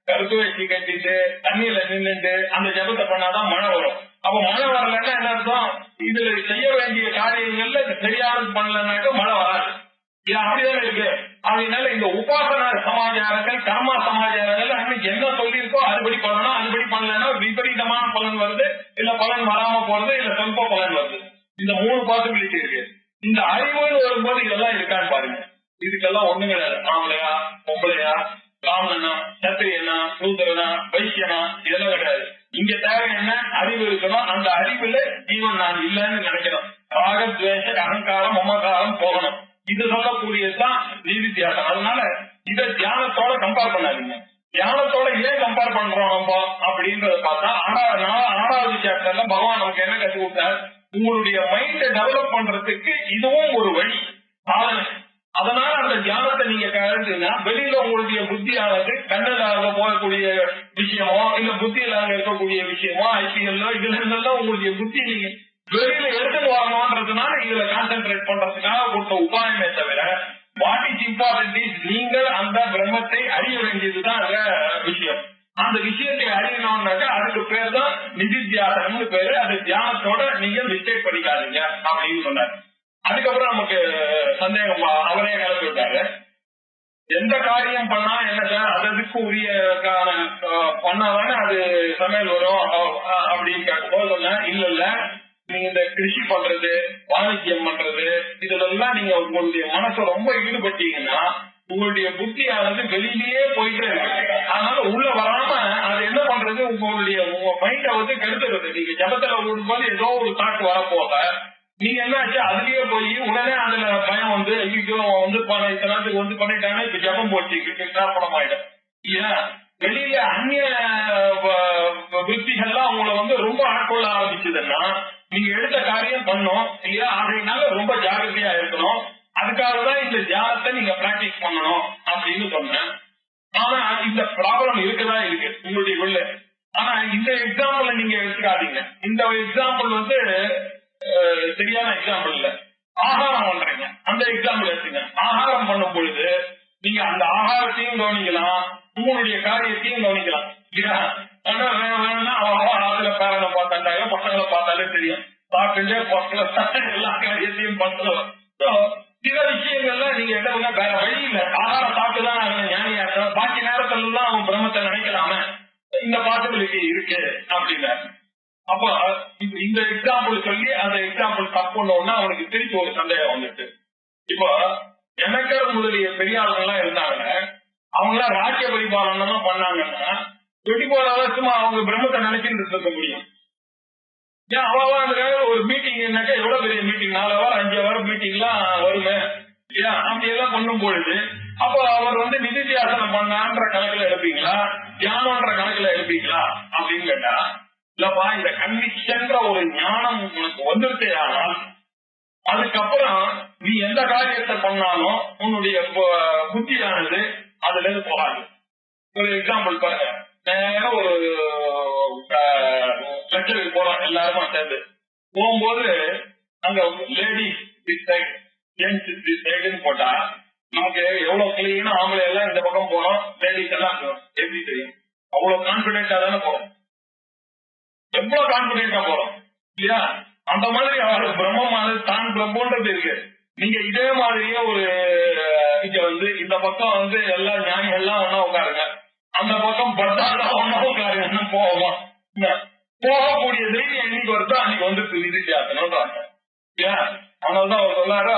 கருத்து வச்சு கட்டிட்டு தண்ணியில நின்றுட்டு அந்த ஜபத்தை பண்ணாதான் மழை வரும். அப்ப மழை வரலன்னா என்ன அர்த்தம்? இதுல செய்ய வேண்டிய காரியங்கள்ல சரியானது பண்ணலன்னாக்க மழை வராது. இது அப்படிதான் இருக்கு. அதனால இந்த உபாசன சமாச்சாரங்கள் கர்மா சமாச்சாரங்கள் அன்னைக்கு என்ன சொல்லியிருக்கோ அதுபடி பண்ணணும். அதுபடி பண்ணலன்னா விபரீதமான பலன் வருது, இல்ல பலன் வராம போறது, இல்ல சொற்ப பலன் வருது. இந்த 3 பாசிபிலிட்டி இருக்கு. இந்த அறிவுன்னு வரும்போது இதெல்லாம் இருக்கான்னு பாருங்க. இதுக்கெல்லாம் ஒண்ணு கிடையாது. ஆம்பளையா பொம்பளையா பிராமணனா சத்திரியனா சூத்திரனா வைசியனா இதெல்லாம் கிடையாது. இங்க தேவை என்ன? அறிவு இருக்கணும். அந்த அறிவுல ஜீவன் நான் இல்லைன்னு நினைக்கணும். ராக துவேஷ அகங்காரம் மமகாரம் போகணும். இது சொல்லக்கூடியதுதான் நிதித்தியாசம். அதனால இதை தியானத்தோட கம்பேர் பண்ணாதீங்க. தியானத்தோட ஏன் கம்பேர் பண்றோம் நம்ம அப்படின்றத பார்த்தா 6வது சாப்டர்ல பகவான் நமக்கு என்ன கத்து கொடுத்தார்? உங்களுடைய மைண்ட டெவலப் பண்றதுக்கு இதுவும் ஒரு வழி சாதனை. அதனால அந்த தியானத்தை நீங்க கருதுனா வெளியில உங்களுடைய புத்தியானது கண்ணலாக போகக்கூடிய விஷயமோ இல்ல புத்தியில அங்க இருக்கக்கூடிய விஷயமோ ஐபிஎல்லோ இதுல இருந்தெல்லாம் உங்களுடைய புத்தி நீங்க வெளியில எடுத்துட்டு வரணும்ன்றதுனால இதுல கான்சென்ட்ரேட் பண்றதுக்காக கொடுத்த உபாயமே தவிர வாட் இஸ் இம்பார்ட்டன்ட் இஸ் நீங்கள் அந்த பிரம்மத்தை அறிய வேண்டியதுதான் விஷயம். அந்த விஷயத்தை அறியணும்னாக்க அதுக்கு பேர் தான் நிதித்தியாசனம்னு பேரு. அது தியானத்தோட நீங்க மிஸ்டேக் பண்ணிக்காதீங்க அப்படின்னு சொன்னாரு. அதுக்கப்புறம் நமக்கு சந்தேகம் அவரே கலந்து விட்டாரு. எந்த காரியம் பண்ணா என்ன சார் அதுக்கு உரிய பண்ணாதானே அது சமையல் வரும் அப்படின்னு கேட்கும்போது சொன்னேன், இல்ல நீங்க இந்த கிருஷி பண்றது வாணிஜ்யம் பண்றது இதுல நீங்க உங்களுடைய மனசை ரொம்ப ஈடுபட்டீங்கன்னா உங்களுடைய புத்தியானது வெளியிலேயே போயிட்டே இருக்கு. அதனால உள்ள வராம அது என்ன பண்றது, உங்க மைண்ட வந்து கெடுத்துறது. நீங்க ஜபத்துல விடும்போது ஏதோ ஒரு தாக்கு வரப்போக நீங்க என்ன ஆச்சு அதுலயே போய் உடனே அதுல பயம் வந்து ஐயோ வந்து இத்தனத்துக்கு வந்து பண்ணிட்டாங்கன்னா இப்ப ஜபம் போச்சு பணம் ஆயிடும். இல்லையா வெளியில அந்நிய விருத்திகள்லாம் உங்களை வந்து ரொம்ப ஆட்கொள்ள ஆரம்பிச்சதுன்னா நீங்க எடுத்த காரியம் பண்ணும் இல்லையா. அதனால ரொம்ப ஜாகிரதையா இருக்கணும். அதுக்காகதான் இந்த தியானத்தை நீங்க பிராக்டிஸ் பண்ணணும் அப்படின்னு சொன்னேன். ஆனா இந்த ப்ராப்ளம் இருக்குதான் இருக்கு உங்களுடைய உள்ள. ஆனா இந்த எக்ஸாம்பிள் நீங்க எடுத்துக்காதீங்க. இந்த எக்ஸாம்பிள் சரியான எக்ஸாம்பிள் இல்ல. ஆகாரம் பண்றீங்க, அந்த எக்ஸாம்பிள் எடுத்துங்க. ஆகாரம் பண்ணும் பொழுது நீங்க அந்த ஆகாரத்தையும் கவனிக்கலாம், உங்களுடைய காரியத்தையும் கவனிக்கலாம் இல்லையா? ஆனா வேணும்னா அதுல பேரனை பார்த்தாண்டாங்க, பசங்களை பார்த்தாலே தெரியும். சாப்பிட்டு பசங்களை எல்லா காரியத்தையும் பண்ணலாம். சில விஷயங்கள்ல நீங்க என்ன பண்ண வேற வழி இல்ல, ஆகாரம் சாப்பிட்டுதான் ஞானியா இருக்கணும். பாக்கி நேரத்துல தான் அவன் பிரம்மத்தை நினைக்கலாம இந்த பாசிபிலிட்டி இருக்கு அப்படின்னு. அப்ப இந்த எக்ஸாம்பிள் சொல்லி அந்த எக்ஸாம்பிள் தப்புன்னா அவனுக்கு திருப்பி ஒரு சந்தேகம் வந்துட்டு, இப்போ எனக்கர் முதலிய பெரியாளர்கள்லாம் இருந்தாங்க, அவங்க எல்லாம் ராஜ்ய பரிபாலனம் பண்ணாங்கன்னா 24 வருஷமா அவங்க பிரம்மத்தை நினைச்சுட்டு இருக்க முடியும். ஏன் அவ்வளவு ஒரு மீட்டிங் என்னக்கா எவ்வளவு பெரிய மீட்டிங், 4 வாரம் 5 வாரம் மீட்டிங் எல்லாம் வருமே இல்லையா? அப்படி எல்லாம் பண்ணும் பொழுது அப்போ அவர் நிதித்தியாசனம் பண்ணான்ற கணக்குல எடுப்பீங்களா, தியானம்ன்ற கணக்குல எடுப்பீங்களா அப்படின்னு கேட்டா, இல்லப்பா இந்த கன்விக்ஷன்ற ஒரு ஞானம் உனக்கு வந்துருச்சே ஆனால் அதுக்கப்புறம் நீ எந்த காரியத்தை பண்ணாலும் உன்னுடைய புத்தியானது அதுல இருந்து போகாது. ஒரு எக்ஸாம்பிள் பாருங்க, நேரம் ஒரு லெக்சருக்கு போறோம் எல்லாருமா சேர்ந்து போகும்போது அங்க ladies this side gents this சைடுன்னு போட்டா நமக்கு எவ்வளவு கிளீனா ஆம்பளை எல்லாம் இந்த பக்கம் போனோம், லேடிஸ் எல்லாம் எப்படி தெரியும்? அவ்வளவு கான்பிடென்டா தானே போறோம், எவ்வளவு கான்பிடென்டா போறோம் இல்லையா? அந்த மாதிரி அவருக்கு பிரம்மமானது தான் பிரம்மன்றது இருக்கு. நீங்க இதே மாதிரியே ஒரு இங்க இந்த பக்கம் எல்லா ஞானிகள்லாம் ஒன்னா உட்காருங்க, அந்த பக்கம் பத்தாலாம் ஒன்னா உட்காருங்க, போவோமா? போகக்கூடிய தைரியம் என்னைக்கு வருதோ அன்னைக்கு விதித்தியாசனம்ன்றாங்க இல்லையா? அதனாலதான் அவர் சொன்னாரு,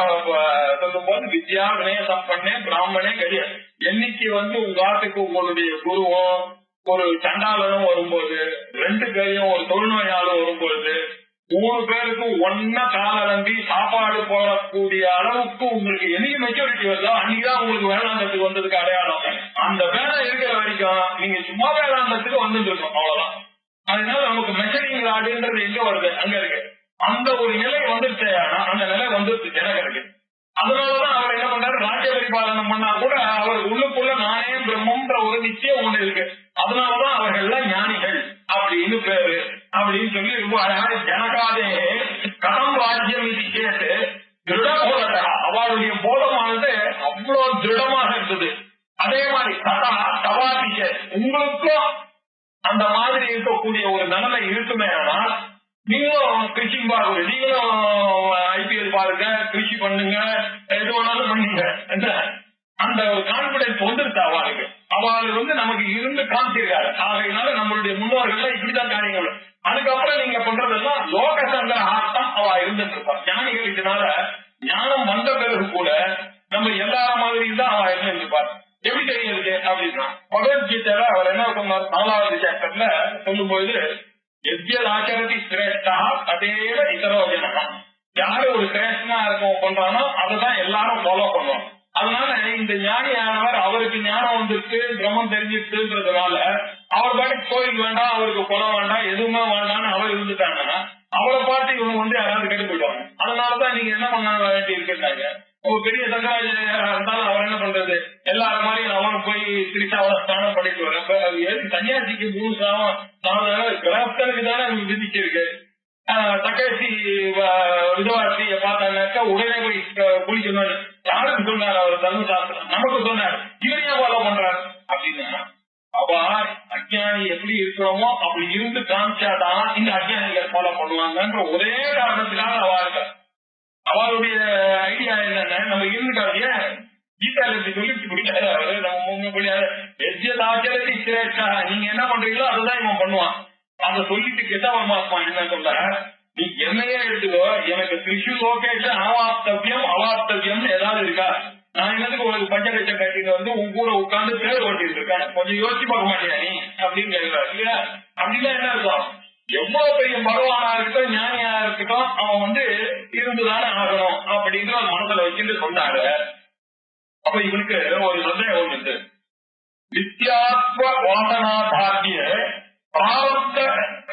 சொல்லும் போது வித்யா வினய சம்பன்னே பிராமணே கிடையாது. என்னைக்கு உங்க ஆட்டுக்கு உங்களுடைய குருவும் ஒரு சண்டாளனும் வரும்போது, 2 பேரையும் ஒரு தொழுநோயாலும் வரும்பொழுது 3 பேருக்கும் ஒன்னா காலம்பி சாப்பாடு போடக்கூடிய அளவுக்கு உங்களுக்கு என்னைக்கு மெச்சூரிட்டி வருதோ அன்னைக்குதான் உங்களுக்கு வேளாண்மைக்கு வந்ததுக்கு அடையாளம். அந்த வேலை இருக்கிற வரைக்கும் நீங்க சும்மா வேளாண்மைக்கு வந்துட்டு இருக்கோம், அவ்வளவுதான். அதனால நமக்கு மெஷரிங் ராடுன்றது எங்க வருது, அங்க இருக்கு. அந்த ஒரு நிலை வந்துருச்சு, அந்த நிலை வந்துருச்சு ஜனகருக்கு. அதனாலதான் அவர் என்ன பண்றாரு, ராஜ்ய பரிபாலனம் பண்ணா கூட அவருக்கு உள்ளுக்குள்ள நானே பிரம்மன்ற ஒரு நிச்சயம் ஒண்ணு இருக்கு. அதனாலதான் அவர்கள் எல்லாம் ஞானிகள் அப்படின்னு பேரு அப்படின்னு சொல்லி ரொம்ப அழகாக ஜனகாதே கதம் ராஜ்யம் இது கேட்டு திருடபோதா அவருடைய போதமானது அவ்வளவு திருடமாக இருந்தது. அதே மாதிரி கதா தவாதிஷ உங்களுக்கும் அந்த மாதிரி இருக்கக்கூடிய ஒரு நிலைமை இருக்குமே. ஆனால் நீங்களும் கிருஷி பாருங்க, நீங்களும் ஐபிஎல் பாருங்க, கிருஷி பண்ணுங்க, எது வேணாலும் பண்ணீங்க, அந்த ஒரு கான்பிடன்ஸ் வந்துருச்சு அவளுக்கு. அவளுக்கு நமக்கு இருந்து காமிச்சிருக்காரு. ஆகையினால நம்மளுடைய முன்னோர்கள் இப்படிதான் காரியங்கள். அதுக்கப்புறம் நீங்க பண்றதெல்லாம் லோக சங்கர ஆட்டம் அவ இருந்துட்டு இருப்பான். ஞானிகள் இதனால ஞானம் வந்த பிறகு கூட நம்ம எல்லார மாதிரியும் தான் அவ இருந்துருப்பார். எப்படி தெரியுது அப்படின்னா, பகவத்கீதையில அவர் என்ன சொன்னார், 4வது சாப்டர்ல சொல்லும்போது, எத்யதாச்சரதி சிரேஷ்டா அதேவ இதரோஜனா, யாரு ஒரு சிரேஷ்டனா இருக்கும் பண்றானோ அதுதான் எல்லாரும் ஃபாலோ பண்ணுவோம். அதனால இந்த ஞானியானவர் அவருக்கு ஞானம் வந்துருக்கு, பிரம்மம் தெரிஞ்சிருக்குன்றதுனால அவர் பாட்டுக்கு கோயில் வேண்டாம், அவருக்கு குலம் வேண்டாம், எதுவுமே வேண்டாம்னு அவர் இருந்துட்டாங்கன்னா அவரை பார்த்து இவங்க யாராவது கெட்டு போயிடுவாங்க. அதனாலதான் நீங்க என்ன பண்ண வேண்டி இருக்குன்னாங்க, ஒரு பெரிய சங்கராச்சாரியா இருந்தாலும் அவர் என்ன பண்றது, எல்லாரும் மாதிரி அவன் போய் திருச்சாவள ஸ்நானம் பண்ணிட்டு வர சன்னியாசிக்கு 3 சாவம் கிரகஸ்தனுக்கு தானே விதிச்சிருக்கு. தக்கேசி விதவாசிய பார்த்தாங்கன்னாக்கா உடனே போய் குளிக்கணும். யாருக்கு சொன்னார் அவர் தர்மசாஸ்திரம், நமக்கு சொன்னார், இவரையா ஃபாலோ பண்றாரு அப்படின்னா. அப்ப அஜ்ஞானி எப்படி இருக்கிறோமோ அப்படி இருந்து காமிச்சாதான் இந்த அஜ்ஞானிகள் ஃபாலோ பண்ணுவாங்கன்ற ஒரே காரணத்துக்காக அவ இருக்க. அவருடைய ஐடியா என்னன்னா, நம்ம இருந்துக்காதிய கீதால சொல்லி பிடிக்காது அவரு, நம்ம முடியாது. எஜ்ஜதாச்சரதி சிரேஷ்டா, நீங்க என்ன பண்றீங்களோ அதுதான் இவன் பண்ணுவான். அதை சொல்லிட்டு கெட்ட பரமாத்மா என்ன சொல்ற, நீ என்னையே எடுத்துக்கோ, எனக்கு திரிஷு லோகேஷ அவாப்தவியம் அவாப்தவியம் ஏதாவது இருக்கா? நான் என்னதுக்கு உங்களுக்கு பஞ்சகட்சம் கட்டிட்டு உன் கூட உட்கார்ந்து தேர் ஓட்டிட்டு இருக்கேன், கொஞ்சம் யோசிச்சு பார்க்க மாட்டியா நீ அப்படின்னு கேட்கிறார் இல்லையா? அப்படின்னா என்ன இருக்கும், எவ்வளவு பெரிய பகவானா இருக்கட்டும் ஞானியா இருக்கட்டும் அவன் இருந்துதானே ஆகணும் அப்படிங்கிற ஒரு மனசுல வச்சுட்டு சொன்னாரு. அப்ப இவனுக்கு ஒரு சந்தேகம் வந்துட்டு, நித்யாத்வ வாசனாபாத்திய பிராரப்த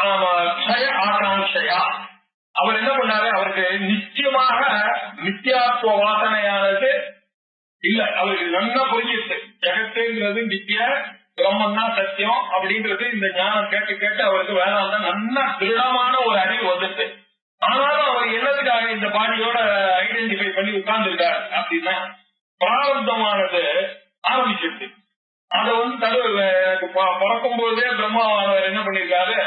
ஆகாங்கையா அவர் என்ன பண்ணாரு, அவருக்கு நிச்சயமாக நித்யாத்வ வாசனையானது நல்லா புரிஞ்சிருச்சு. ஜெகத்துங்கிறது நித்திய, பிரம்மன் தான் சத்தியம் அப்படின்றது இந்த ஞானம் கேட்டு கேட்டு அவருக்கு வேதாந்தம் நல்லா திருடமான ஒரு அறிவு வந்துட்டு. ஆனாலும் அவர் என்னதுக்காக இந்த பாடியோட ஐடென்டிஃபை பண்ணி உட்கார்ந்து இருக்காரு அப்படின்னா, பிராரப்தமானது ஆரம்பிச்சிருக்கு. அதை பிறக்கும் போதே பிரம்மாவானவர் என்ன பண்ணிருக்காரு,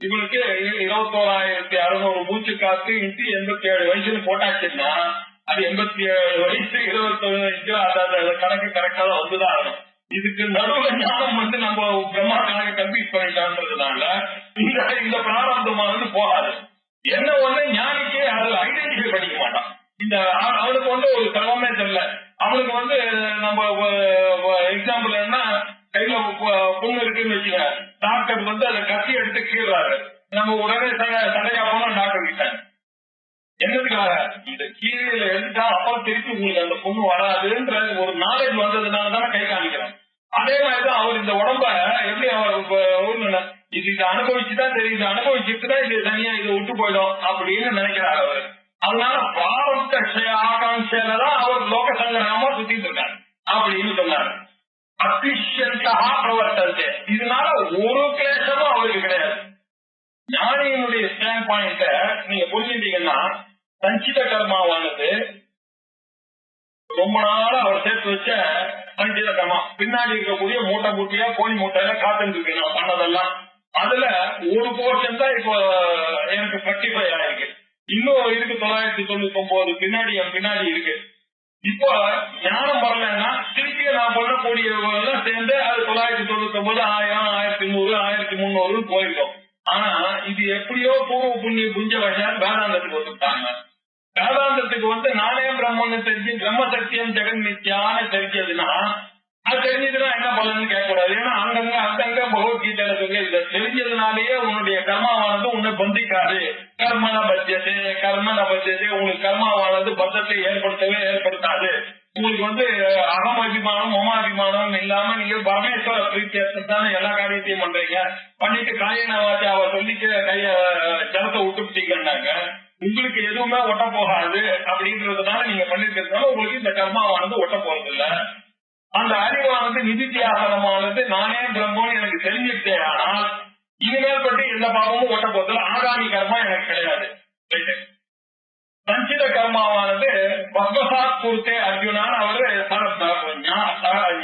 இவனுக்கு 21,600 மூச்சு காத்து 87 வயசுன்னு போட்டாச்சுன்னா அது 87 வயசு 21 அதாவது கணக்கு கரெக்டா தான் வந்துதான் ஆகணும். இதுக்கு நடுவுல ஞானம் நம்ம பிரம்மா கணக்கு கம்ப்ளீட் பண்ணிட்டான்றதுனால இந்த பிராரப்தமானது போகாது. என்ன ஒண்ணு ஞானிக்கே அதுல ஐடென்டிஃபை பண்ணிக்க மாட்டான். இந்த அவனுக்கு ஒரு சிரமமே தெரியல. அவனுக்கு நம்ம எக்ஸாம்பிள் என்ன, கையில புண்ணு இருக்குன்னு வச்சுக்க, டாக்டர் அதை கத்தி எடுத்து கீறாரு, நம்ம உடனே சடையா போனோம் டாக்டர் கிட்ட. என்னதுக்காக, இந்த கீரையில எடுத்துட்டா அப்புறம் திருப்பி உங்களுக்கு அந்த புண்ணு வராதுன்ற ஒரு நாலேஜ் வந்ததுனால தானே கை காமிக்கிறோம். அதே மாதிரிதான் அவர் இந்த உடம்ப எப்படி அவர் இது அனுபவிச்சுதான் தெரியுது, அனுபவிச்சுட்டுதான் இது தனியா இதை விட்டு போயிடும் அப்படின்னு நினைக்கிறார் அவரு. அதனால பிராரப்த ஆகாங்கையிலதான் அவர் லோக சங்கரமா சுத்திட்டு இருக்காரு அப்படின்னு சொன்னாரு. அத்திஷந்தா பிரவர்த்தத்தை, இதனால ஒரு கிளேசமும் அவருக்கு கிடையாது. ஞானியினுடைய ஸ்டாண்ட் பாயிண்ட நீங்க புரிஞ்சுட்டீங்கன்னா, சஞ்சித கர்மாவானது ரொம்ப நாள அவர் சேர்த்து வச்ச சஞ்சித கர்மா, பின்னாடி இருக்கக்கூடிய மூட்டை மூட்டையா கோழி மூட்டையில காத்துட்டு இருக்கு நான் பண்ணதெல்லாம். அதுல ஒரு போர்ஷன் தான் இப்போ எனக்கு 35 ஆயிருக்கு. இன்னும் இருக்கு 999 பின்னாடி இருக்கு. இப்போ ஞானம் வரலன்னா திருப்பி நான் பண்ணக்கூடிய சேர்ந்து அது 999, 1000, 1100, 1300 போயிருக்கோம். ஆனா இது எப்படியோ பூர்வ புண்ணிய புஞ்ச வகையால் வேதாந்தத்துக்கு வந்துட்டாங்க. வேதாந்தத்துக்கு நானே பிரம்மன்னு தெரிஞ்சு பிரம்ம சத்தியம் ஜெகன் நித்தியான்னு தெரிஞ்சதுன்னா, அது தெரிஞ்சதுன்னா என்ன பலன்னு கேட்கக்கூடாது. ஏன்னா அங்கங்க பகவத்கீதையில சொல்லி இதை தெரிஞ்சதுனாலேயே உன்னுடைய கர்மாவானது உன்னை பந்திக்காது. கர்மன பத்தியத்தை உங்களுக்கு கர்மாவானது பத்தத்தை ஏற்படுத்தாது. உங்களுக்கு அகமாபிமானம் மமாபிமானம் இல்லாம நீங்க பரமேஸ்வர பிரீத்தியத்தான எல்லா காரியத்தையும் பண்றீங்க. பண்ணிட்டு காயின வாச்சாவை சொல்லிட்டு ஜலத்தை விட்டுட்டீங்கன்னாங்க உங்களுக்கு எதுவுமே ஒட்ட போகாது அப்படின்றதுனால நீங்க பண்ணிட்டு இருந்தாலும் உங்களுக்கு இந்த கர்மாவானது ஒட்ட போறது இல்ல. அந்த அறிவானது நிதித்தியாசனமானது நானே பிரம்மன் எனக்கு தெரிஞ்சுட்டே, ஆனால் இனிமேல் பற்றி எந்த பாவமும் ஒட்ட போதில்லை. ஆகாமி கர்மா எனக்கு கிடையாது. சஞ்சித கர்மாவானது பத்மசாத் பூர்த்தே அர்ஜுனான் அவரு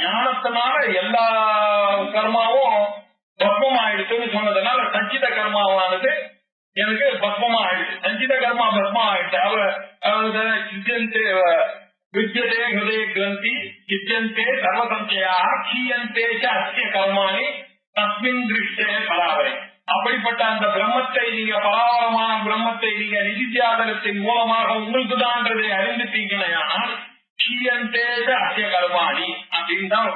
ஞானத்தினால எல்லா கர்மாவும் பத்மம் ஆயிடுச்சுன்னு சொன்னதுனால சஞ்சித கர்மாவானது எனக்கு பத்மமா ஆயிடுச்சு. சஞ்சித கர்மா பத்மா ஆயிடுச்சு. விஜயதே ஹிருதய கிரந்தி சித்தியந்தே சர்வசஞ்சயா கீயந்தே அஸ்ய கர்மாணி தஸ்மின் திருஷ்டே பராவரை. அப்படிப்பட்ட அந்த பிரம்மத்தை நீங்க பராவரமான பிரம்மத்தை நீங்க நிதித்தியாசனத்தின் மூலமாக உங்களுக்கு தான்றதை அறிந்துட்டீங்களேயானால் கீயந்தே அஸ்ய கர்மாணி அப்படின்னு தான்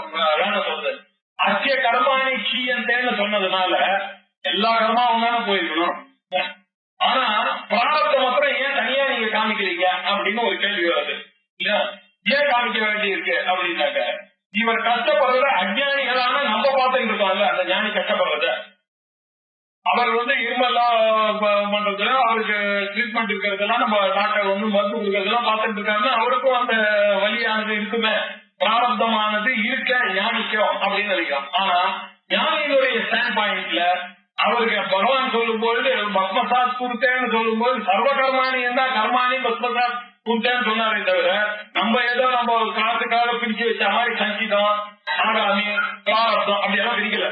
வேணும் சொல்றது. அஸ்ய கர்மாணி கீயந்தேன்னு சொன்னதுனால எல்லா கர்மாவும் தானே போயிருக்கணும். ஆனா பிராரப்த மாத்திரம் ஏன் தனியா நீங்க காமிக்கிறீங்க அப்படின்னு ஒரு கேள்வி வருது. ஏன் காமிக்க வேண்டி இருக்கு அப்படின்னாக்க, இவர் கஷ்டப்படுறத அஜ்ஞானிகளான நம்ம பார்த்துட்டு இருக்காங்க. அந்த ஞானி கஷ்டப்படுறத அவர் இருமெல்லாம் பண்றதுல அவருக்கு ட்ரீட்மெண்ட் இருக்கிறதெல்லாம் நம்ம டாக்டர் மருந்து கொடுக்கறதெல்லாம் பார்த்துட்டு இருக்காங்க. அவருக்கும் அந்த வலியானது இருக்குமே, பிராரப்தமானது இருக்க ஞானிக்கும் அப்படின்னு நினைக்கலாம். ஆனா ஞானியினுடைய ஸ்டாண்ட் பாயிண்ட்ல அவருக்கு பகவான் சொல்லும் பொழுது பத்மசாத் குருத்தேன்னு சொல்லும் போது சர்வகர்மானி என்ன கர்மானி பத்மசாத் குருத்தேன்னு சொன்னாரே தவிர நம்ம ஏதோ நம்ம காசுக்காக பிரிச்சு வச்ச மாதிரி சஞ்சிதம் ஆகாமி பிராரப்தம் அப்படியெல்லாம் பிரிக்கல.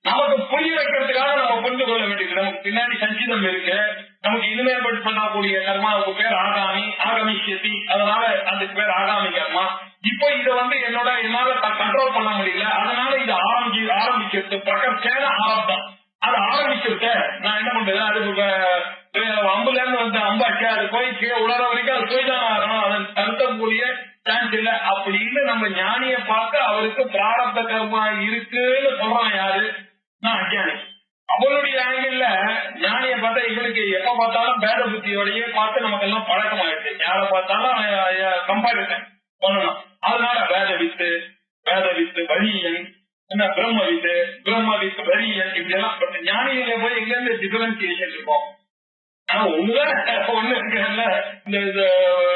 நமக்கு புரிய வைக்கிறதுக்காக நம்ம புரிந்து கொள்ள வேண்டியது. நமக்கு பின்னாடி சஞ்சிதம் இருக்கு. நமக்கு இனிமேல் பண்ணக்கூடிய கர்மாவுக்கு பேர் ஆகாமி ஆகமிஷதி, அதனால அதுக்கு பேர் ஆகாமி கர்மா. இப்போ இதை என்னால கண்ட்ரோல் பண்ண முடியல, அதனால இது ஆரம்பிச்சிருச்சு பிரகர்ஷேன ஆரம்பம். அது ஆரம்பிச்சிருக்க நான் என்ன பண்றது, அது அம்புல இருந்து அம்பாச்சு அது போய் கீழே உலர வரைக்கும் அது போய் தான் ஆகணும், அதை தடுக்கக்கூடிய சான்ஸ் இல்ல அப்படின்னு நம்ம ஞானிய பார்த்து அவருக்கு பிராரப்த கர்மா இருக்குன்னு சொல்றான் யாரு, நான் அஜ்ஞானி. அவனுடைய ஆங்கிள் ஞானிய பார்த்தா இவனுக்கு எப்ப பார்த்தாலும் பேத புத்தியோடையே பார்த்து நமக்கு எல்லாம் பழக்கம் ஆயிடுச்சு. யாரை பார்த்தாலும் கம்பாரிசன் பண்ணணும். அதனால வேத வித்து வரியன் என்ன பிரம்ம வித்து வரியன் இப்படி எல்லாம் ஞானியில போய் எங்க இருந்து டிஃபரன்சியேஷன் இருக்கும். ஆனா ஒண்ணுதான் ஒண்ணு இருக்குல்ல, இந்த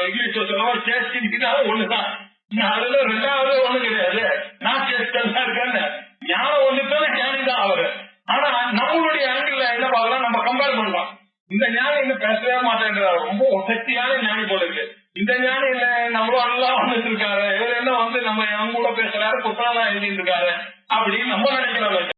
இங்கிலீஷ் சொல்லவா சேஷ்டினா ஒண்ணுதான். அதுல ரெண்டாவது ஒண்ணு கிடையாது. நான் கேட்டுதான் இருக்கேன்னு ஞானம் ஒண்ணுத்தானே ஞானி தான் அவரு. ஆனா நம்மளுடைய ஆங்கிள் என்ன பார்க்கலாம், நம்ம கம்பேர் பண்ணலாம். இந்த ஞானி இன்னும் பேசவே மாட்டேன்றாரு, ரொம்ப சக்தியான ஞானி போல இருக்கு. இந்த ஞானி இல்ல நம்மளோட எல்லாம் வந்துட்டு இருக்காரு, இவர் என்ன நம்ம கூட பேசுறாரு, புத்தகம் எழுதிட்டு இருக்காரு அப்படின்னு நம்ம நினைக்கிறோம்.